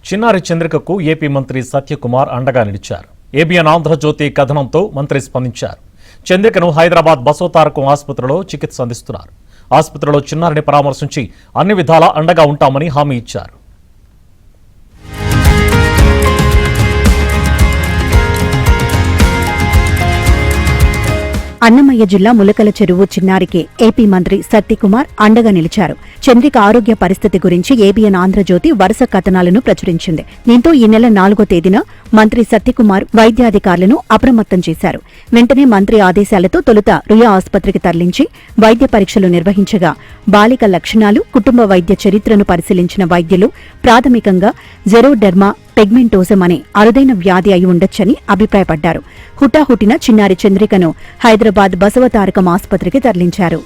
చిన్నారి చంద్రికకు ఏపీ మంత్రి సత్యకుమార్ అండగా నిలిచారు. ఏబిఎన్ ఆంధ్రజ్యోతి కథనంతో మంత్రి స్పందించారు. చంద్రికను హైదరాబాద్ బసవతారకం ఆసుపత్రిలో చికిత్స అందిస్తున్నారు. ఆసుపత్రిలో చిన్నారిని పరామర్శించి అన్ని విధాలా అండగా ఉంటామని హామీ ఇచ్చారు. అన్నమయ్య జిల్లా ములకల చెరువు చిన్నారికి ఏపీ మంత్రి సత్యకుమార్ అండగా నిలిచారు. చంద్రిక ఆరోగ్య పరిస్థితి గురించి ఏబిఎన్ ఆంధ్రజ్యోతి వరుస కథనాలను ప్రచురించింది. దీంతో ఈ నెల 4వ తేదీన మంత్రి సత్యకుమార్ వైద్యాధికారులను అప్రమత్తం చేశారు. వెంటనే మంత్రి ఆదేశాలతో తొలుత రుయా ఆసుపత్రికి తరలించి వైద్య పరీక్షలు నిర్వహించగా బాలిక లక్షణాలు, కుటుంబ వైద్య చరిత్రను పరిశీలించిన వైద్యులు ప్రాథమికంగా జెరోడెర్మా పెగ్మెంటోజం అనే అరుదైన వ్యాధి అయి ఉండొచ్చని అభిప్రాయపడ్డారు. హుటాహుటిన చిన్నారి చంద్రికను హైదరాబాద్ బసవతారకం ఆసుపత్రికి తరలించారు.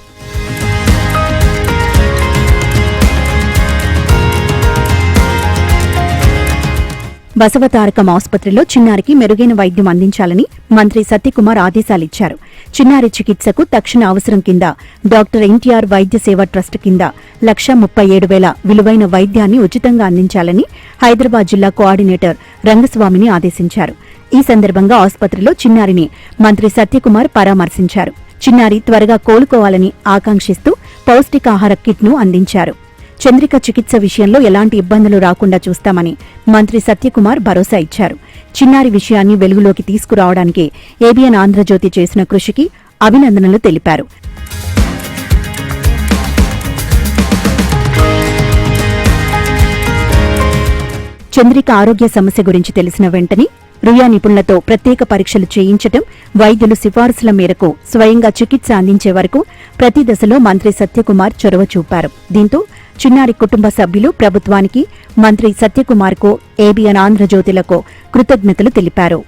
బసవతారకం ఆసుపత్రిలో చిన్నారికి మెరుగైన వైద్యం అందించాలని మంత్రి సత్యకుమార్ ఆదేశాలిచ్చారు. చిన్నారి చికిత్సకు తక్షణ అవసరం కింద డాక్టర్ ఎన్టీఆర్ వైద్య సేవ ట్రస్ట్ కింద 1,37,000 విలువైన వైద్యాన్ని ఉచితంగా అందించాలని హైదరాబాద్ జిల్లా కోఆర్డినేటర్ రంగస్వామిని ఆదేశించారు. ఈ సందర్భంగా ఆసుపత్రిలో చిన్నారిని మంత్రి సత్యకుమార్ పరామర్శించారు. చిన్నారి త్వరగా కోలుకోవాలని ఆకాంక్షిస్తూ పౌష్టికాహార కిట్ను అందించారు. చంద్రిక చికిత్స విషయంలో ఎలాంటి ఇబ్బందులు రాకుండా చూస్తామని మంత్రి సత్యకుమార్ భరోసా ఇచ్చారు. చిన్నారి విషయాన్ని వెలుగులోకి తీసుకురావడానికి ఏబిఎన్ ఆంధ్రజ్యోతి చేసిన కృషికి అభినందనలు తెలిపారు. చంద్రిక ఆరోగ్య సమస్య గురించి తెలిసిన వెంటనే రుయా నిపుణులతో ప్రత్యేక పరీక్షలు చేయించడం, వైద్యులు సిఫారసుల మేరకు స్వయంగా చికిత్స అందించే వరకు ప్రతి దశలో మంత్రి సత్యకుమార్ చొరవ చూపారు. దీంతో చిన్నారి కుటుంబ సభ్యులు ప్రభుత్వానికి, మంత్రి సత్యకుమార్కు, ఏబిఎన్ ఆంధ్రజ్యోతిలకు కృతజ్ఞతలు తెలిపారు.